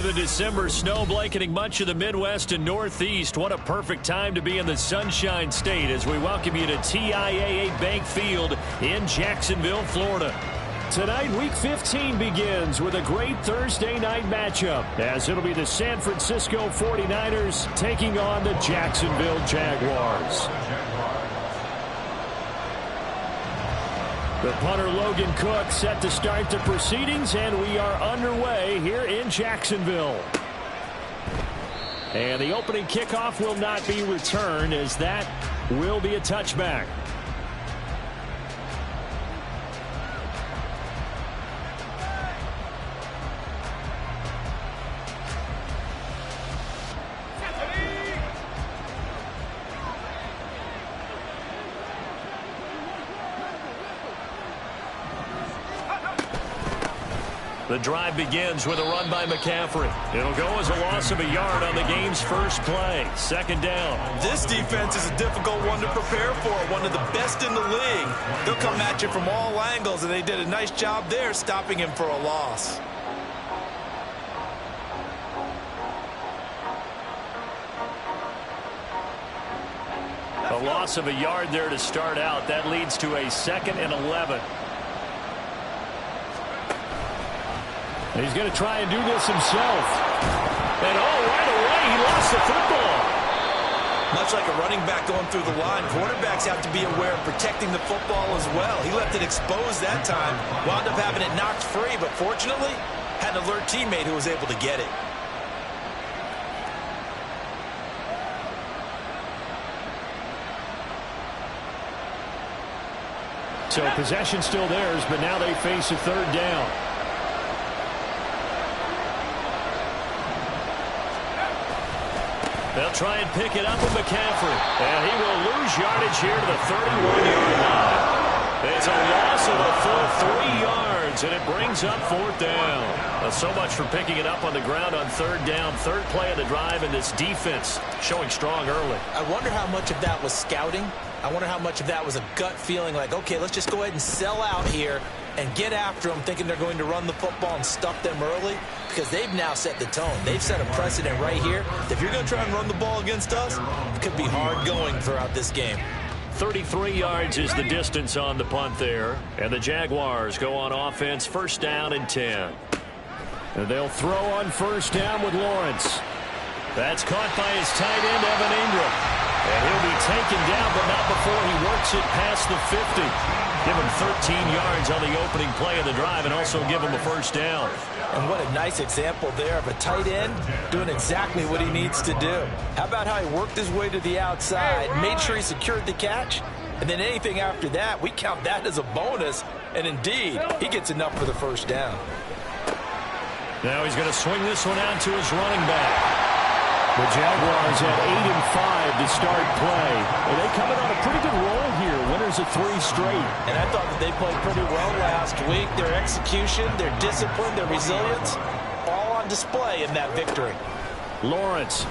The December snow blanketing much of the Midwest and Northeast. What a perfect time to be in the Sunshine State as we welcome you to TIAA Bank Field in Jacksonville, Florida. Tonight, Week 15 begins with a great Thursday night matchup as it'll be the San Francisco 49ers taking on the Jacksonville Jaguars. The punter Logan Cook set to start the proceedings, and we are underway here in Jacksonville. And the opening kickoff will not be returned as that will be a touchback. The drive begins with a run by McCaffrey. It'll go as a loss of a yard on the game's first play. Second down. This defense is a difficult one to prepare for, one of the best in the league. They'll come at you from all angles, and they did a nice job there stopping him for a loss. A loss of a yard there to start out. That leads to a 2nd and 11. He's going to try and do this himself. And right away, he lost the football. Much like a running back going through the line, quarterbacks have to be aware of protecting the football as well. He left it exposed that time, wound up having it knocked free, but fortunately, had an alert teammate who was able to get it. So possession still theirs, but now they face a third down. They'll try and pick it up with McCaffrey. And he will lose yardage here to the 31-yard line. It's a loss of a full 3 yards, and it brings up 4th down. So much for picking it up on the ground on 3rd down. 3rd play of the drive, and this defense showing strong early. I wonder how much of that was scouting. I wonder how much of that was a gut feeling like, okay, let's just go ahead and sell out here and get after them, thinking they're going to run the football and stuff them early, because they've now set the tone. They've set a precedent right here. If you're going to try and run the ball against us, it could be hard going throughout this game. 33 yards is the distance on the punt there. And the Jaguars go on offense, 1st down and 10. And they'll throw on 1st down with Lawrence. That's caught by his tight end, Evan Ingram. And he'll be taken down, but not before he works it past the 50. Give him 13 yards on the opening play of the drive and also give him a 1st down. And what a nice example there of a tight end doing exactly what he needs to do. How about how he worked his way to the outside, made sure he secured the catch, and then anything after that, we count that as a bonus. And indeed, he gets enough for the 1st down. Now he's going to swing this one out to his running back. The Jaguars at 8-5 to start play. And they coming on a pretty good roll here. Winners of 3 straight. And I thought that they played pretty well last week. Their execution, their discipline, their resilience, all on display in that victory. Lawrence.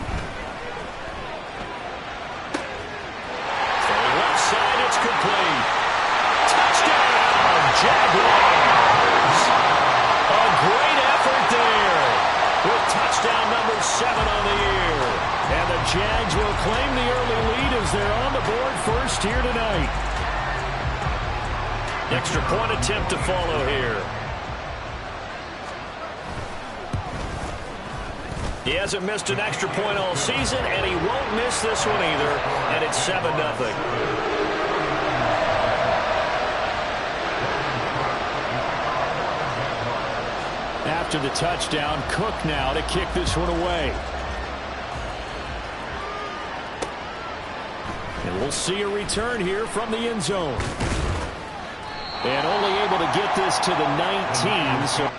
From the left side, it's complete. Touchdown, Jaguars. A great effort there with touchdown number 7 on the year. And the Jags will claim the early lead as they're on the board first here tonight. Extra point attempt to follow here. He hasn't missed an extra point all season, and he won't miss this one either. And it's 7-0. After the touchdown, Cook now to kick this one away. And we'll see a return here from the end zone. And only able to get this to the 19. So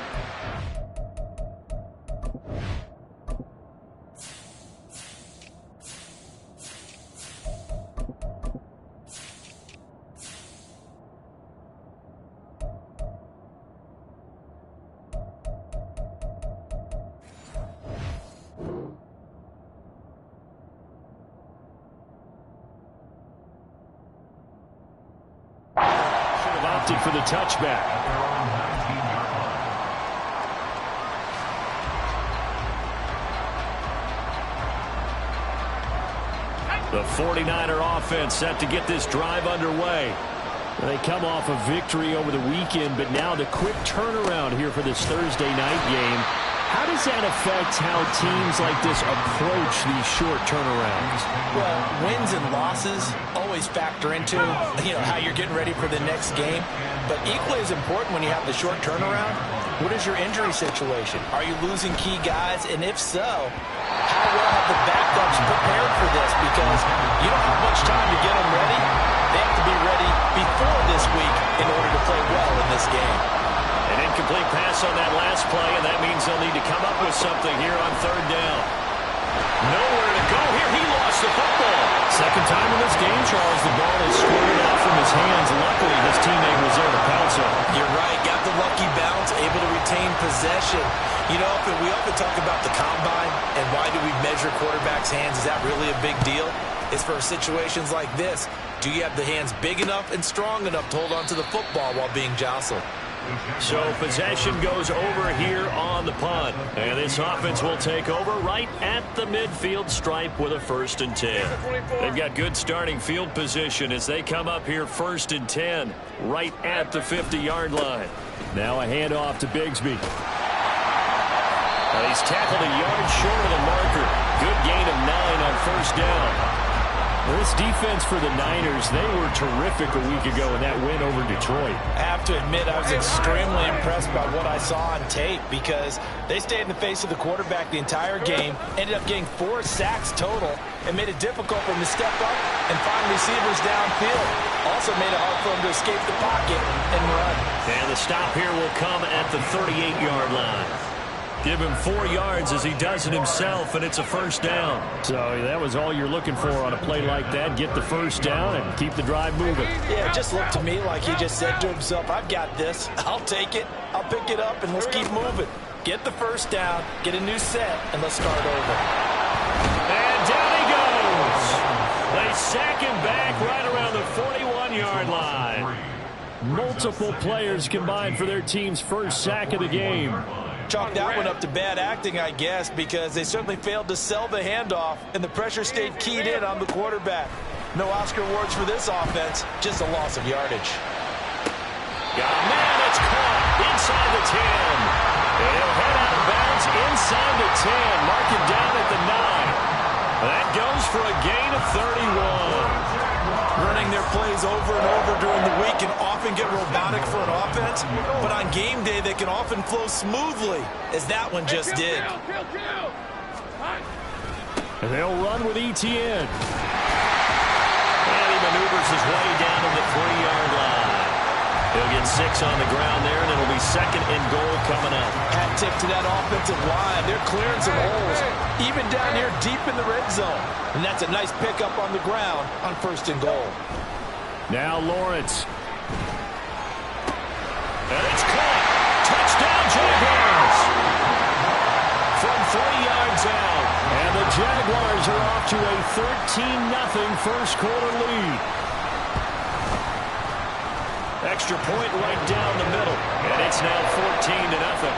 for the touchback. The 49er offense set to get this drive underway. They come off a victory over the weekend, but now the quick turnaround here for this Thursday night game. How does that affect how teams like this approach these short turnarounds? Well, wins and losses always factor into, how you're getting ready for the next game. But equally as important when you have the short turnaround, what is your injury situation? Are you losing key guys? And if so, how well have the backups prepared for this? Because you don't have much time to get them ready. They have to be ready before this week in order to play well in this game. An incomplete pass on that last play, and that means they'll need to come up with something here on third down. Nowhere to go here. He lost the football. Second time in this game, Charles, the ball is squirted out from his hands. Luckily, his teammate was there to pounce on. You're right. Got the lucky bounce, able to retain possession. We often talk about the combine and why do we measure quarterbacks' hands. Is that really a big deal? It's for situations like this. Do you have the hands big enough and strong enough to hold on to the football while being jostled? So possession goes over here on the punt. And this offense will take over right at the midfield stripe with a 1st and 10. They've got good starting field position as they come up here 1st and 10 right at the 50-yard line. Now a handoff to Bigsby. He's tackled a yard short of the marker. Good gain of 9 on 1st down. This defense for the Niners, they were terrific a week ago in that win over Detroit. I have to admit, I was extremely impressed by what I saw on tape because they stayed in the face of the quarterback the entire game, ended up getting 4 sacks total, and made it difficult for him to step up and find receivers downfield. Also made it hard for him to escape the pocket and run. And the stop here will come at the 38-yard line. Give him 4 yards as he does it himself, and it's a 1st down. So that was all you're looking for on a play like that. Get the 1st down and keep the drive moving. Yeah, it just looked to me like he just said to himself, I've got this. I'll take it. I'll pick it up, and let's keep moving. Get the 1st down, get a new set, and let's start over. And down he goes. They sack him back right around the 41-yard line. Multiple players combined for their team's 1st sack of the game. Chalk that one up to bad acting, I guess, because they certainly failed to sell the handoff, and the pressure stayed keyed in on the quarterback. No Oscar awards for this offense, just a loss of yardage. Got a man, it's caught inside the 10. And he'll head out of bounds inside the 10. Mark him down at the 9. That goes for a gain of 31. Running their plays over and over during the week can often get robotic for an offense, but on game day they can often flow smoothly, as that one just did. And they'll run with ETN. And he maneuvers his way down to the 3-yard line. He'll get 6 on the ground there, and it'll be 2nd and goal coming up. Hat tip to that offensive line. They're clearing some holes, even down here deep in the red zone. And that's a nice pickup on the ground on 1st and goal. Now Lawrence. And it's caught. Touchdown, Jaguars. From 3 yards out. And the Jaguars are off to a 13-0 first quarter lead. Extra point right down the middle. And it's now 14-0.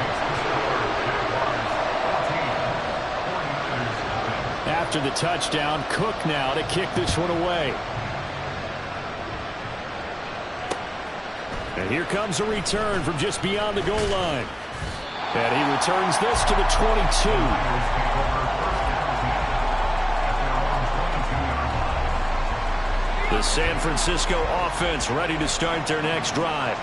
After the touchdown, Cook now to kick this one away. And here comes a return from just beyond the goal line. And he returns this to the 22. The San Francisco offense ready to start their next drive.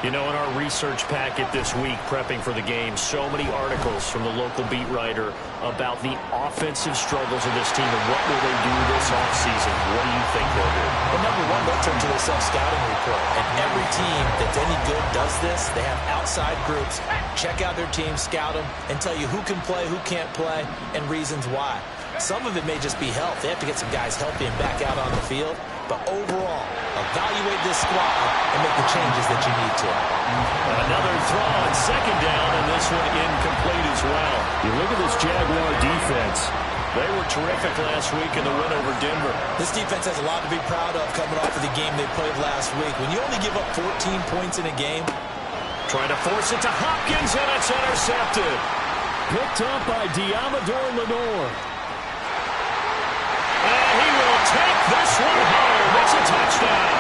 In our research packet this week, prepping for the game, so many articles from the local beat writer about the offensive struggles of this team and what will they do this offseason. What do you think they'll do? Well, number one, they'll turn to their self-scouting report. And every team that's any good does this. They have outside groups. Check out their team, scout them, and tell you who can play, who can't play, and reasons why. Some of it may just be health. They have to get some guys healthy and back out on the field. But overall, evaluate this squad and make the changes that you need to. Another throw on 2nd down, and this one incomplete as well. You look at this Jaguar defense. They were terrific last week in the win over Denver. This defense has a lot to be proud of coming off of the game they played last week. When you only give up 14 points in a game. Trying to force it to Hopkins, and it's intercepted. Picked up by Diamador Lenore. And he will take this one home. It's a touchdown.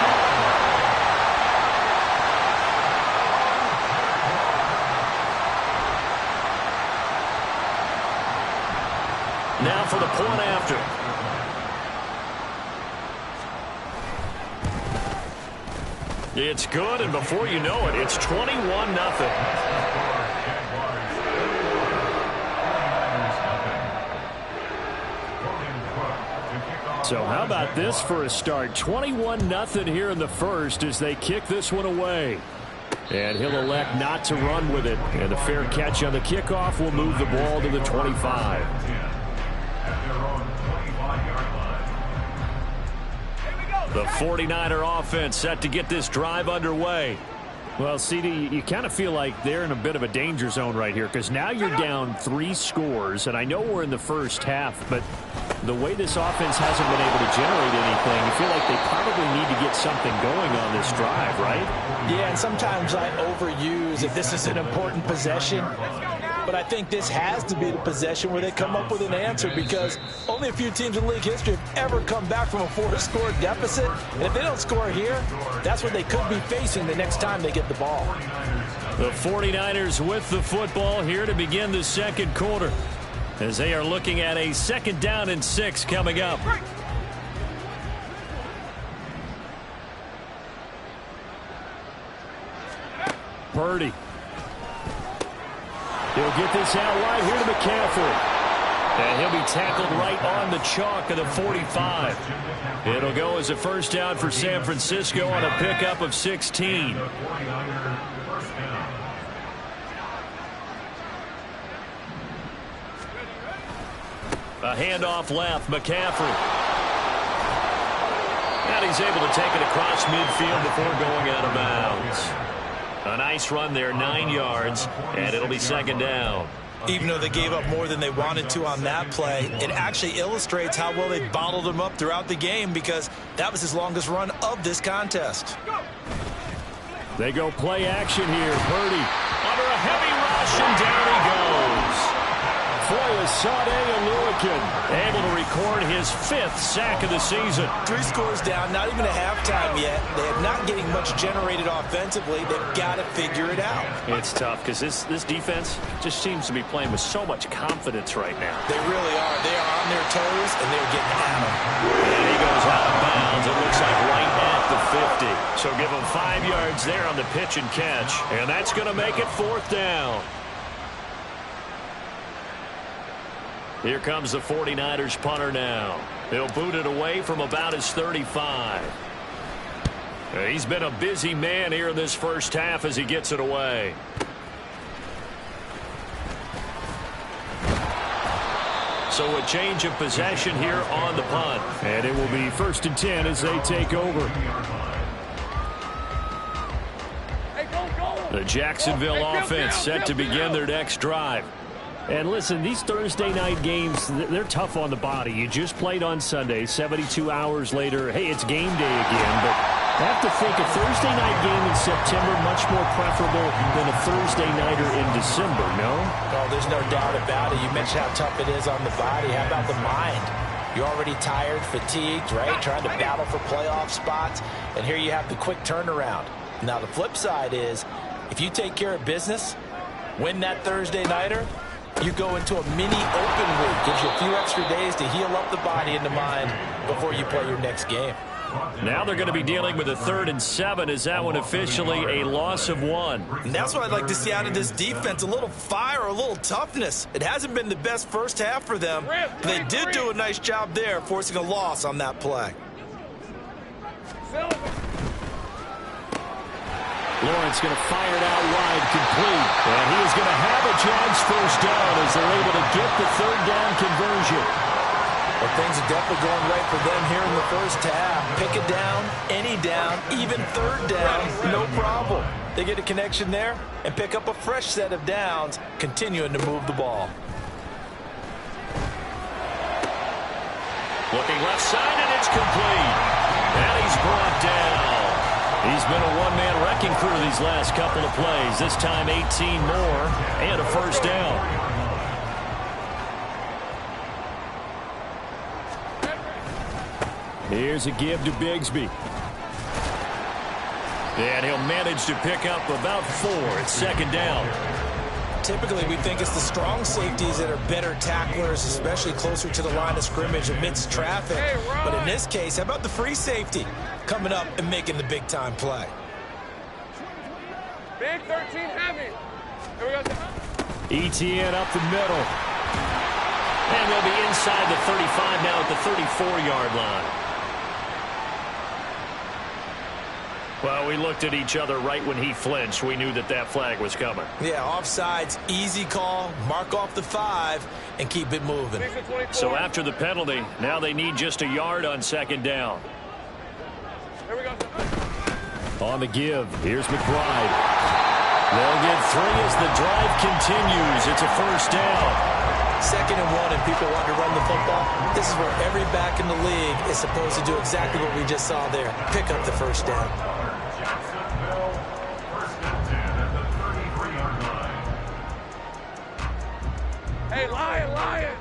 Now for the point after. It's good, and before you know it, it's 21-0. So how about this for a start? 21-0 here in the first as they kick this one away. And he'll elect not to run with it. And the fair catch on the kickoff will move the ball to the 25. The 49er offense set to get this drive underway. Well, CD, you kind of feel like they're in a bit of a danger zone right here because now you're down 3 scores, and I know we're in the first half, but the way this offense hasn't been able to generate anything, you feel like they probably need to get something going on this drive, right? Yeah, and sometimes I overuse if this is an important possession. But I think this has to be the possession where they come up with an answer because only a few teams in league history have ever come back from a 4-score deficit. And if they don't score here, that's what they could be facing the next time they get the ball. The 49ers with the football here to begin the second quarter as they are looking at a 2nd down and 6 coming up. Purdy. He'll get this out wide here to McCaffrey. And he'll be tackled right on the chalk of the 45. It'll go as a first down for San Francisco on a pickup of 16. A handoff left, McCaffrey. And he's able to take it across midfield before going out of bounds. A nice run there, 9 yards, and it'll be 2nd down. Even though they gave up more than they wanted to on that play, it actually illustrates how well they bottled him up throughout the game because that was his longest run of this contest. They go play action here. Purdy under a heavy rush, and down he goes. Foyesade Oluwakin able to record his 5th sack of the season. 3 scores down, not even a halftime yet. They are not getting much generated offensively. They've got to figure it out. It's tough because this defense just seems to be playing with so much confidence right now. They really are. They are on their toes, and they're getting at them. And he goes out of bounds. It looks like right at the 50. So give him 5 yards there on the pitch and catch. And that's going to make it 4th down. Here comes the 49ers punter now. He'll boot it away from about his 35. He's been a busy man here in this first half as he gets it away. So a change of possession here on the punt. And it will be 1st and 10 as they take over. The Jacksonville offense set to begin their next drive. And listen, these Thursday night games, they're tough on the body. You just played on Sunday, 72 hours later. Hey, it's game day again, but I have to think a Thursday night game in September much more preferable than a Thursday nighter in December, no? Oh, there's no doubt about it. You mentioned how tough it is on the body. How about the mind? You're already tired, fatigued, right? Trying to battle for playoff spots, and here you have the quick turnaround. Now, the flip side is, if you take care of business, win that Thursday nighter, you go into a mini open week. Gives you a few extra days to heal up the body and the mind before you play your next game. Now they're going to be dealing with a 3rd and 7. Is that one officially a loss of 1? And that's what I'd like to see out of this defense, a little fire, a little toughness. It hasn't been the best first half for them. But they did do a nice job there, forcing a loss on that play. Lawrence going to fire it out wide, complete. And he is going to have a Jags first down as they're able to get the 3rd down conversion. Well, things are definitely going right for them here in the first half. Pick it down, any down, even 3rd down, no problem. They get a connection there and pick up a fresh set of downs, continuing to move the ball. Looking left side, and it's complete. And he's brought down. He's been a one-man wrecking crew these last couple of plays. This time 18 more and a first down. Here's a give to Bigsby. And he'll manage to pick up about 4. It's second down. Typically, we think it's the strong safeties that are better tacklers, especially closer to the line of scrimmage amidst traffic. But in this case, how about the free safety coming up and making the big-time play? Big 13 heavy. Here we go. ETN up the middle. And they'll be inside the 35 now at the 34-yard line. Well, we looked at each other right when he flinched. We knew that that flag was coming. Yeah, offsides, easy call, mark off the 5, and keep it moving. So after the penalty, now they need just a yard on second down. Here we go. On the give, here's McBride. They'll get 3 as the drive continues. It's a first down. 2nd and 1, and people want to run the football. This is where every back in the league is supposed to do exactly what we just saw there. Pick up the first down. Hey, Lion!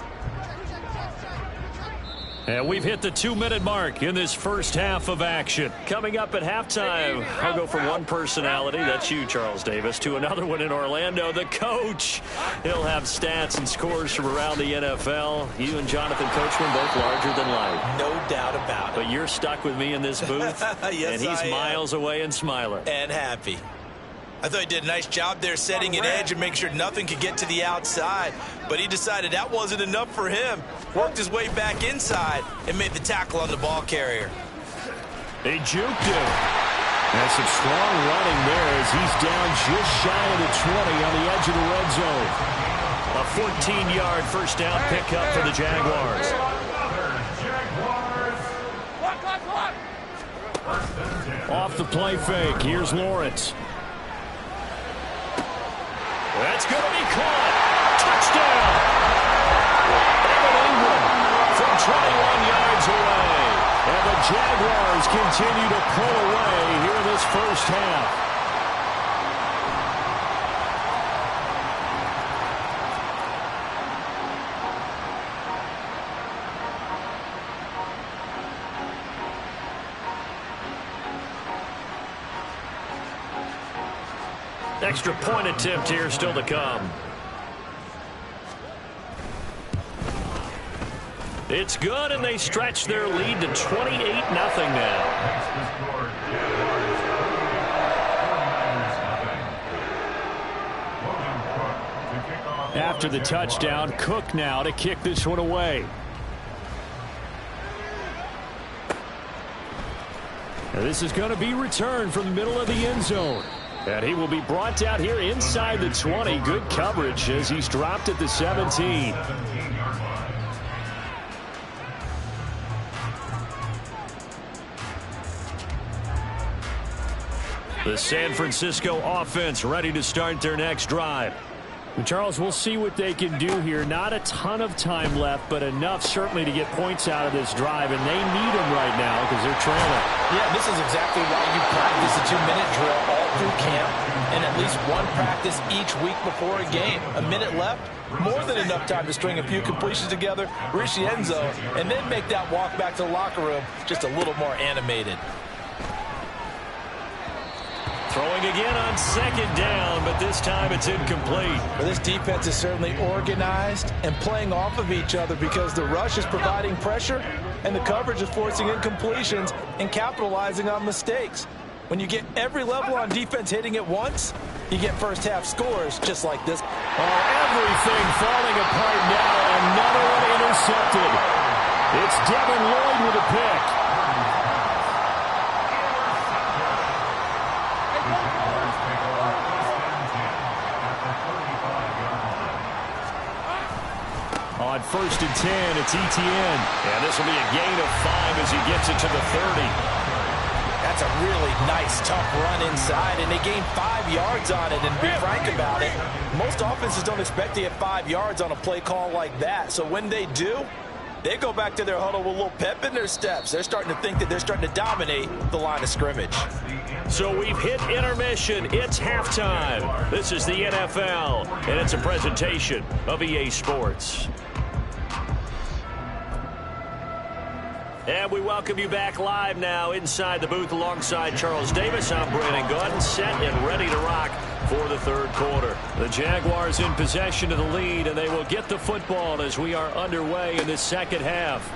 And we've hit the 2-minute mark in this first half of action. Coming up at halftime, I'll go from one personality, that's you, Charles Davis, to another one in Orlando, the coach. He'll have stats and scores from around the NFL. You and Jonathan Coachman both larger than life. No doubt about it. But you're stuck with me in this booth, yes, and he's miles away and smiling. And happy. I thought he did a nice job there setting an edge and make sure nothing could get to the outside. But he decided that wasn't enough for him. Worked his way back inside and made the tackle on the ball carrier. They juked him. That's some strong running there as he's down just shy of the 20 on the edge of the red zone. A 14-yard first down pickup for the Jaguars. Off the play fake, here's Lawrence. That's going to be caught. Touchdown. Evan Ingram from 21 yards away. And the Jaguars continue to pull away here in this first half. Extra point attempt here still to come. It's good, and they stretch their lead to 28-0 now. After the touchdown, Cook now to kick this one away. Now this is going to be returned from the middle of the end zone. And he will be brought down here inside the 20. Good coverage as he's dropped at the 17. The San Francisco offense ready to start their next drive. And Charles, we'll see what they can do here. Not a ton of time left, but enough certainly to get points out of this drive. And they need them right now because they're trailing. Yeah, this is exactly why you practice a 2-minute drill all through camp and at least one practice each week before a game. A minute left, more than enough time to string a few completions together, reach the end zone, and then make that walk back to the locker room just a little more animated. Throwing again on second down, but this time it's incomplete. Well, this defense is certainly organized and playing off of each other because the rush is providing pressure and the coverage is forcing incompletions and capitalizing on mistakes. When you get every level on defense hitting at once, you get first half scores just like this. Oh, everything falling apart now. Another one intercepted. It's Devin Lloyd with a pick. On 1st and 10, it's ETN. And this will be a gain of 5 as he gets it to the 30. That's a really nice, tough run inside, and they gained 5 yards on it. And to be frank about it, most offenses don't expect to get 5 yards on a play call like that. So when they do, they go back to their huddle with a little pep in their steps. They're starting to think that they're starting to dominate the line of scrimmage. So we've hit intermission. It's halftime. This is the NFL, and it's a presentation of EA Sports. And we welcome you back live now inside the booth alongside Charles Davis. I'm Brandon Gunn, set and ready to rock for the third quarter. The Jaguars in possession of the lead, and they will get the football as we are underway in this second half.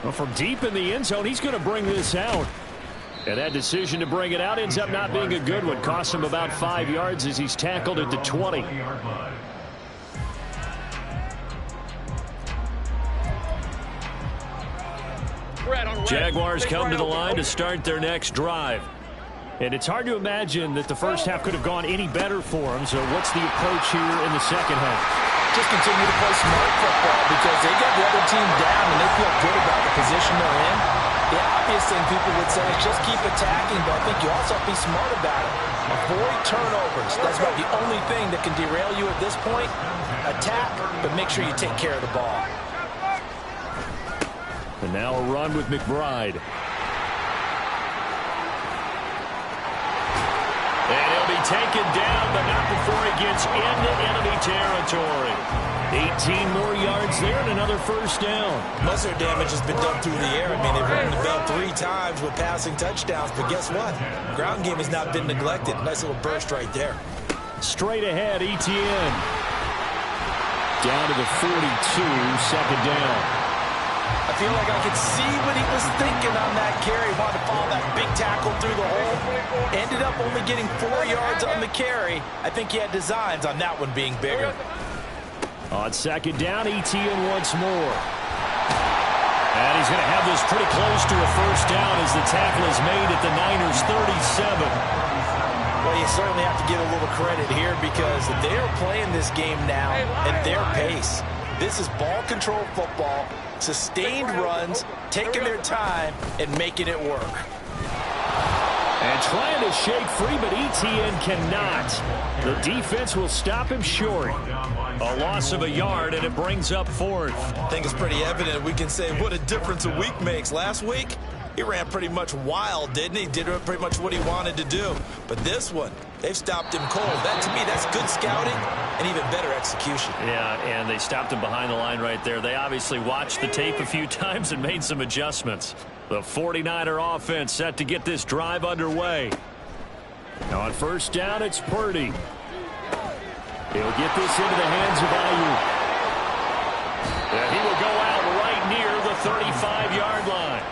Well, from deep in the end zone, he's going to bring this out. And that decision to bring it out ends up not being a good one. Costs him about 5 yards as he's tackled at the 20. Jaguars come to the line to start their next drive. And it's hard to imagine that the first half could have gone any better for them. So what's the approach here in the second half? Just continue to play smart football because they get the other team down and they feel good about the position they're in. The obvious thing people would say is just keep attacking, but I think you also have to be smart about it. Avoid turnovers. That's about the only thing that can derail you at this point. Attack, but make sure you take care of the ball. And now a run with McBride. And he'll be taken down, but not before he gets into enemy territory. 18 more yards there and another first down. Most of their damage has been done through the air. I mean, they've run the bell 3 times with passing touchdowns, but guess what? Ground game has not been neglected. Nice little burst right there. Straight ahead, ETN. Down to the 42, second down. I feel like I could see what he was thinking on that carry. Wanted to follow that big tackle through the hole. Ended up only getting 4 yards on the carry. I think he had designs on that one being bigger. On second down, ETN once more. And he's going to have this pretty close to a first down as the tackle is made at the Niners' 37. Well, you certainly have to give a little credit here because they're playing this game now at their pace. This is ball control football, sustained runs, taking their time, and making it work. And trying to shake free, but ETN cannot. The defense will stop him short. A loss of a yard, and it brings up fourth. I think it's pretty evident. We can say what a difference a week makes. Last week, he ran pretty much wild, didn't he? Did pretty much what he wanted to do. But this one, they've stopped him cold. That, to me, that's good scouting and even better execution. Yeah, and they stopped him behind the line right there. They obviously watched the tape a few times and made some adjustments. The 49er offense set to get this drive underway. Now on first down, it's Purdy. He'll get this into the hands of Ayuk. And he will go out right near the 35-yard line.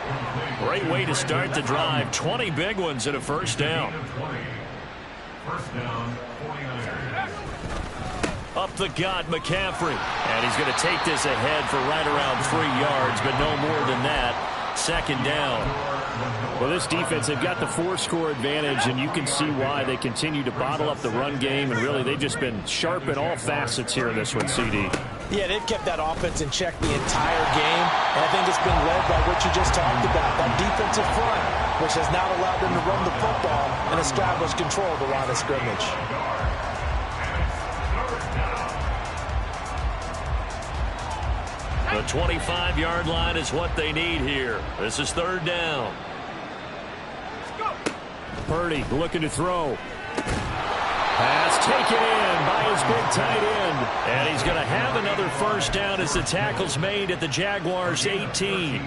Great way to start the drive. 20 big ones and a first down. First down, 49ers. Up the gut, McCaffrey. And he's going to take this ahead for right around 3 yards, but no more than that. Second down. Well, this defense, they've got the 4-score advantage, and you can see why they continue to bottle up the run game, and really they've just been sharp in all facets here in this one, CD. Yeah, they've kept that offense in check the entire game, and I think it's been led by what you just talked about, that defensive front, which has not allowed them to run the football and establish control of the line of scrimmage. The 25-yard line is what they need here. This is third down. Purdy looking to throw. Pass taken in by his big tight end. And he's going to have another first down as the tackle's made at the Jaguars' 18.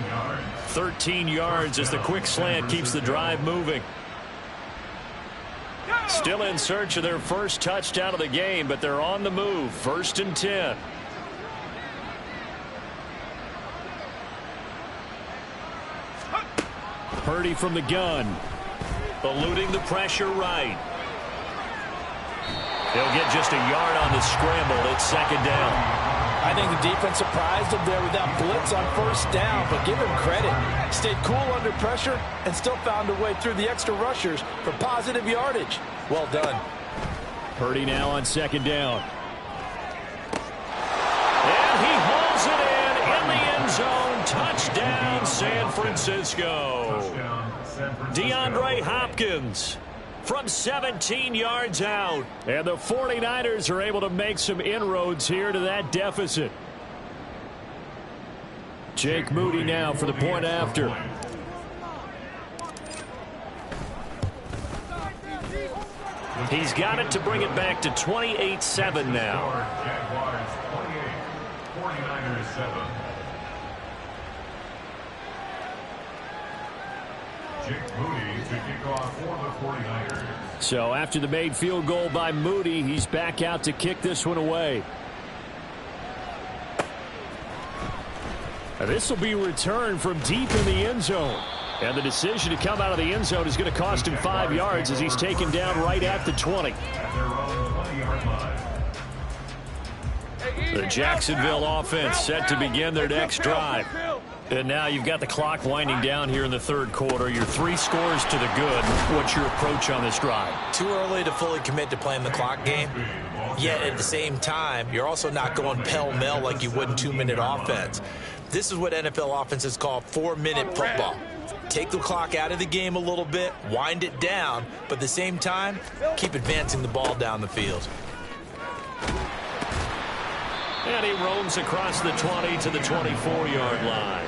13 yards as the quick slant keeps the drive moving. Still in search of their first touchdown of the game, but they're on the move. First and 10. Purdy from the gun. Eluding the pressure right. He'll get just a yard on the scramble. It's second down. I think the defense surprised him there with that blitz on first down, but give him credit. Stayed cool under pressure and still found a way through the extra rushers for positive yardage. Well done. Purdy now on second down. And he hauls it in the end zone. Touchdown, San Francisco. DeAndre Hopkins from 17 yards out. And the 49ers are able to make some inroads here to that deficit. Jake Moody now for the point after. He's got it to bring it back to 28-7 now. Jaguars 28, 49ers 7. So after the made field goal by Moody, he's back out to kick this one away. This will be returned from deep in the end zone. And the decision to come out of the end zone is going to cost him 5 yards as he's taken down right at the 20. The Jacksonville offense set to begin their next drive. And now you've got the clock winding down here in the third quarter. You're 3 scores to the good. What's your approach on this drive? Too early to fully commit to playing the clock game. Yet at the same time, you're also not going pell-mell like you would in 2-minute offense. This is what NFL offenses call 4-minute football. Take the clock out of the game a little bit, wind it down, but at the same time, keep advancing the ball down the field. And he roams across the 20 to the 24-yard line.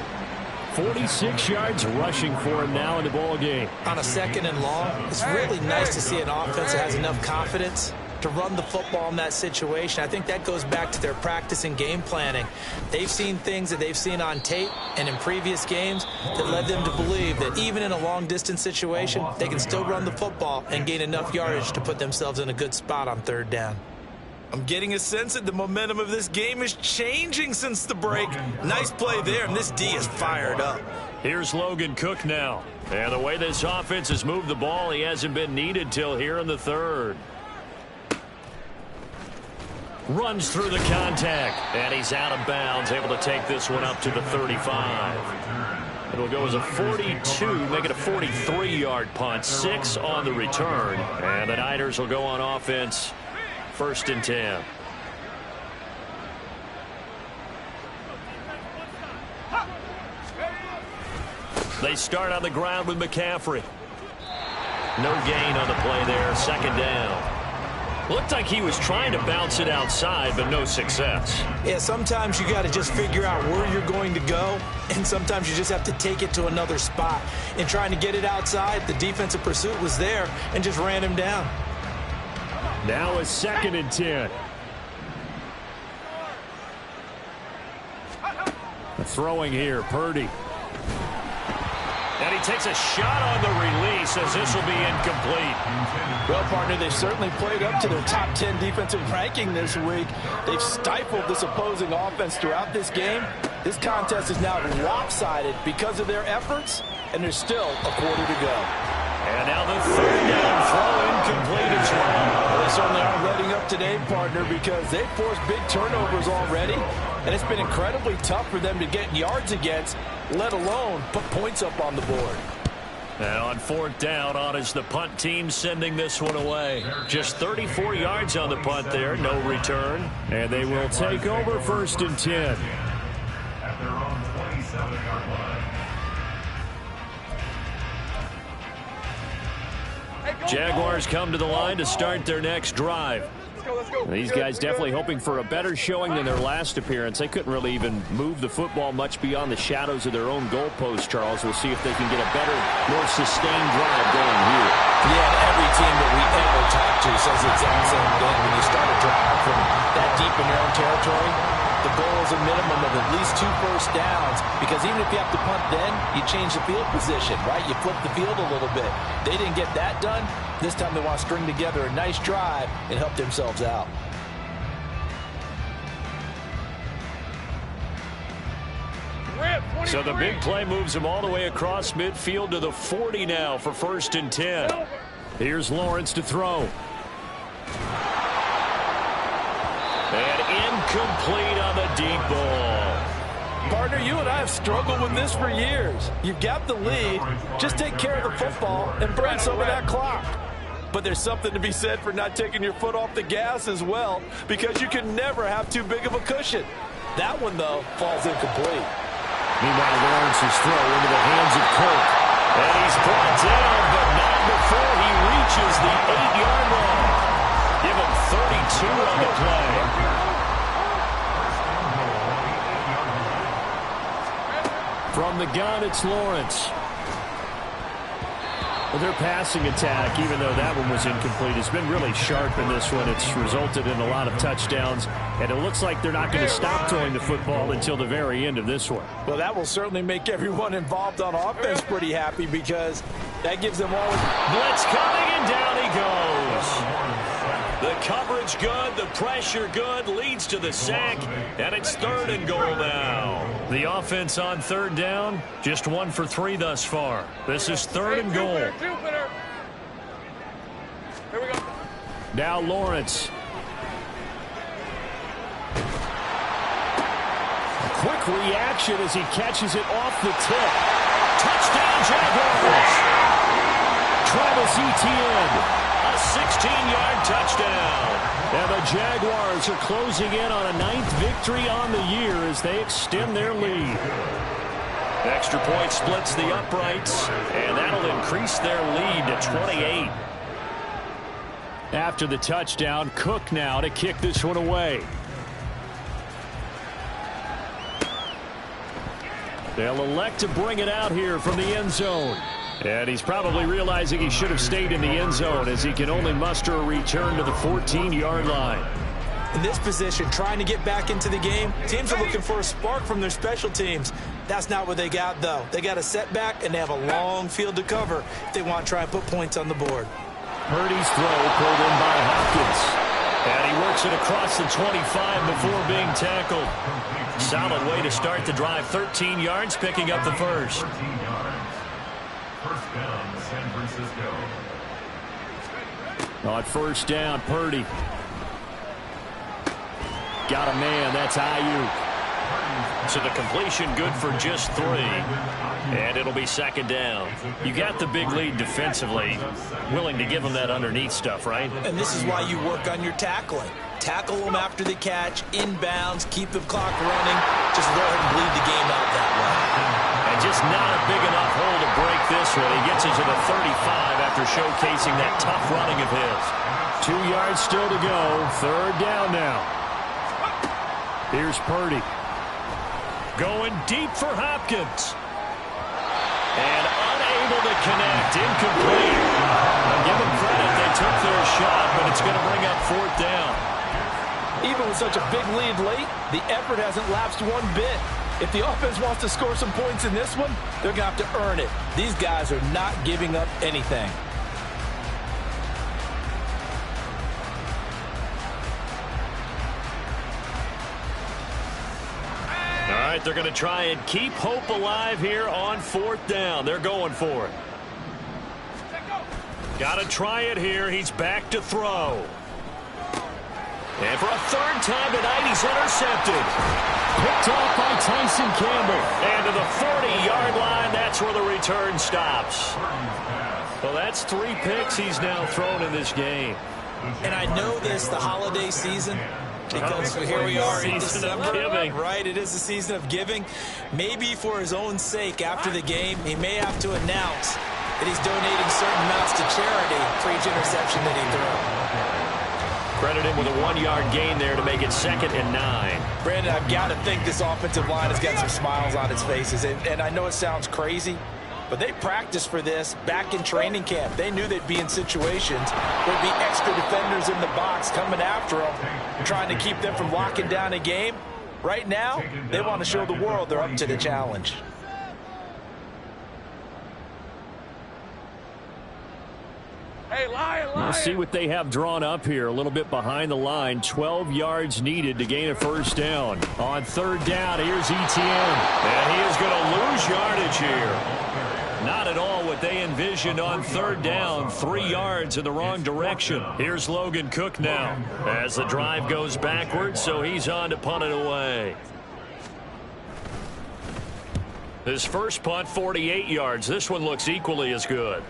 46 yards rushing for him now in the ball game. On a 2nd and long, it's really nice to see an offense that has enough confidence to run the football in that situation. I think that goes back to their practice and game planning. They've seen things that they've seen on tape and in previous games that led them to believe that even in a long-distance situation, they can still run the football and gain enough yardage to put themselves in a good spot on 3rd down. I'm getting a sense that the momentum of this game is changing since the break. Nice play there, and this D is fired up. Here's Logan Cook now. And the way this offense has moved the ball, he hasn't been needed till here in the 3rd. Runs through the contact, and he's out of bounds, able to take this one up to the 35. It'll go as a 42, make it a 43-yard punt, 6 on the return. And the Niners will go on offense, 1st and 10. They start on the ground with McCaffrey. No gain on the play there, 2nd down. Looked like he was trying to bounce it outside, but no success. Yeah, sometimes you got to just figure out where you're going to go, and sometimes you just have to take it to another spot. In trying to get it outside, the defensive pursuit was there and just ran him down. Now a 2nd and 10. Throwing here, Purdy. And he takes a shot on the release as this will be incomplete. Well, partner, they've certainly played up to their top 10 defensive ranking this week. They've stifled this opposing offense throughout this game. This contest is now lopsided because of their efforts, and there's still a quarter to go. And now the 3rd down throw incomplete as well. Well, they certainly aren't letting up today, partner, because they've forced big turnovers already, and it's been incredibly tough for them to get yards against, let alone put points up on the board. And on 4th down, on is the punt team sending this one away. Just 34 yards on the punt there, no return. And they will take over 1st and 10. At their own 27-yard line. Jaguars come to the line to start their next drive. These guys definitely hoping for a better showing than their last appearance. They couldn't really even move the football much beyond the shadows of their own goalpost, Charles. We'll see if they can get a better, more sustained drive going here. Yeah, every team that we ever talk to says the exact same thing. When you start a drive from that deep in your own territory, the goal is a minimum of at least 2 first downs, because even if you have to punt then, you change the field position, right? You flip the field a little bit. They didn't get that done. This time they want to string together a nice drive and help themselves out. So the big play moves them all the way across midfield to the 40 now for 1st and 10. Here's Lawrence to throw. And incomplete on the deep ball. Partner, you and I have struggled with this for years. You've got the lead. Just take care of the football and burn some of that clock. But there's something to be said for not taking your foot off the gas as well, because you can never have too big of a cushion. That one, though, falls incomplete. Meanwhile, Lawrence's throw into the hands of Kirk. And he's brought down, but not before he reaches the 8-yard line. Give him 32 on the play. From the gun, it's Lawrence. Well, their passing attack, even though that one was incomplete, has been really sharp in this one. It's resulted in a lot of touchdowns, and it looks like they're not going to stop throwing the football until the very end of this one. Well, that will certainly make everyone involved on offense pretty happy, because That gives them all. Blitz coming, and down he goes. The coverage good, the pressure good, leads to the sack, and it's 3rd and goal now. The offense on 3rd down, just 1 for 3 thus far. This is 3rd and goal. Here we go. Now Lawrence. A quick reaction as he catches it off the tip. Touchdown, Jaguars. Travis Etienne. A 16-yard touchdown. And the Jaguars are closing in on a 9th victory on the year as they extend their lead. Extra point splits the uprights, and that'll increase their lead to 28. After the touchdown, Cook now to kick this one away. They'll elect to bring it out here from the end zone. And he's probably realizing he should have stayed in the end zone as he can only muster a return to the 14-yard line. In this position, trying to get back into the game, teams are looking for a spark from their special teams. That's not what they got, though. They got a setback, and they have a long field to cover if they want to try and put points on the board. Purdy's throw pulled in by Hopkins. And he works it across the 25 before being tackled. Solid way to start the drive. 13 yards, picking up the first. First down, San Francisco. On 1st down, Purdy. Got a man, that's Ayuk. So the completion good for just 3. And it'll be 2nd down. You got the big lead defensively. Willing to give them that underneath stuff, right? And this is why you work on your tackling. Tackle them after the catch, inbounds, keep the clock running. Just go ahead and bleed the game out that way. And just not a big enough hole to break this one. He gets into the 35 after showcasing that tough running of his. 2 yards still to go. 3rd down now. Here's Purdy. Going deep for Hopkins. And unable to connect. Incomplete. I'll give them credit. They took their shot, but it's going to bring up 4th down. Even with such a big lead late, the effort hasn't lapsed one bit. If the offense wants to score some points in this one, they're going to have to earn it. These guys are not giving up anything. All right, they're going to try and keep hope alive here on 4th down. They're going for it. Got to try it here. He's back to throw. And for a 3rd time tonight, he's intercepted. Picked off by Tyson Campbell. And to the 40-yard line, that's where the return stops. Well, that's 3 picks he's now thrown in this game. And I know this, the holiday season, because here we are in December, right? It is the season of giving. Maybe for his own sake, after the game, he may have to announce that he's donating certain amounts to charity for each interception that he threw. Credit him with a 1-yard gain there to make it 2nd and 9. Brandon, I've got to think this offensive line has got some smiles on its faces. And I know it sounds crazy, but they practiced for this back in training camp. They knew they'd be in situations where there'd be extra defenders in the box coming after them, trying to keep them from locking down a game. Right now, they want to show the world they're up to the challenge. Hey, Lion. We'll see what they have drawn up here. A little bit behind the line. 12 yards needed to gain a 1st down. On 3rd down, here's Etienne. And he is going to lose yardage here. Not at all what they envisioned on 3rd down. 3 yards in the wrong direction. Here's Logan Cook now as the drive goes backwards, so he's on to punt it away. His first punt, 48 yards. This one looks equally as good.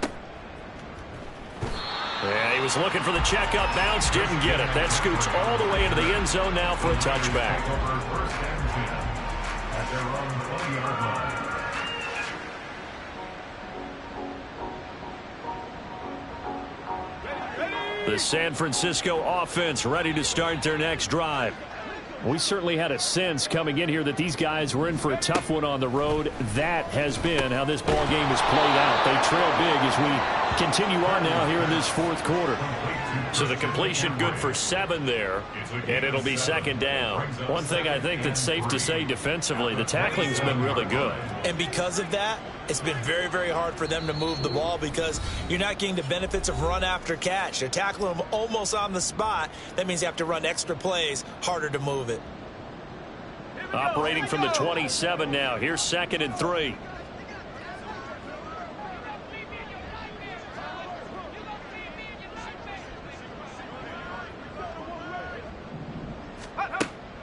Yeah, he was looking for the checkup bounce, didn't get it. That scoots all the way into the end zone now for a touchback. The San Francisco offense ready to start their next drive. We certainly had a sense coming in here that these guys were in for a tough one on the road. That has been how this ball game has played out. They trail big as we continue on now here in this 4th quarter. So the completion good for 7 there, and it'll be second down. One thing I think that's safe to say defensively, the tackling's been really good. And because of that, it's been very, very hard for them to move the ball because you're not getting the benefits of run after catch. They're tackling them almost on the spot. That means you have to run extra plays, harder to move it. Operating from the 27 now. Here's 2nd and 3.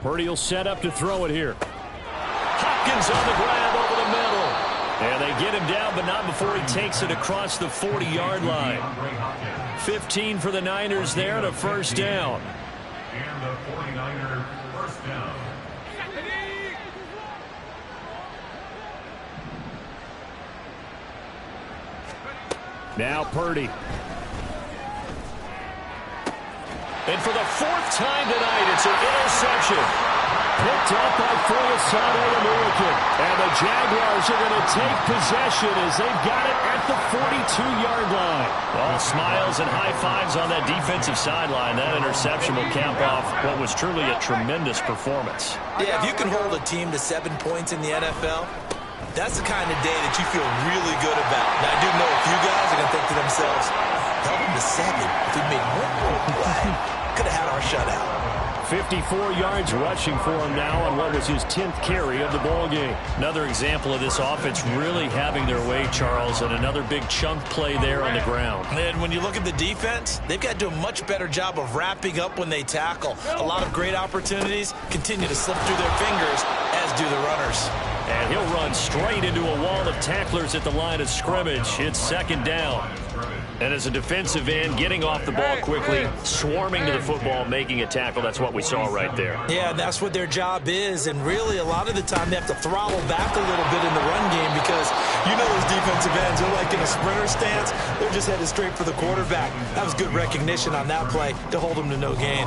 Purdy will set up to throw it here. Hopkins on the grab over the middle. And they get him down, but not before he takes it across the 40-yard line. 15 for the Niners there and a first down. And the 49er first down. Now Purdy. And for the 4th time tonight, it's an interception. Picked up by Fulasade American. And the Jaguars are going to take possession as they've got it at the 42-yard line. All smiles and high fives on that defensive sideline. That interception will cap off what was truly a tremendous performance. Yeah, if you can hold a team to 7 points in the NFL, that's the kind of day that you feel really good about. Now, I do know a few guys are going to think to themselves, held them to 7. If we made one more play, could have had our shutout. 54 yards rushing for him now on what was his 10th carry of the ball game. Another example of this offense really having their way, Charles, and another big chunk play there on the ground. And when you look at the defense, they've got to do a much better job of wrapping up when they tackle. A lot of great opportunities continue to slip through their fingers, as do the runners. And he'll run straight into a wall of tacklers at the line of scrimmage. It's second down. And as a defensive end, getting off the ball quickly, swarming to the football, making a tackle, that's what we saw right there. Yeah, that's what their job is. And really, a lot of the time, they have to throttle back a little bit in the run game because you know those defensive ends, they're like in a sprinter stance. They're just headed straight for the quarterback. That was good recognition on that play to hold them to no gain.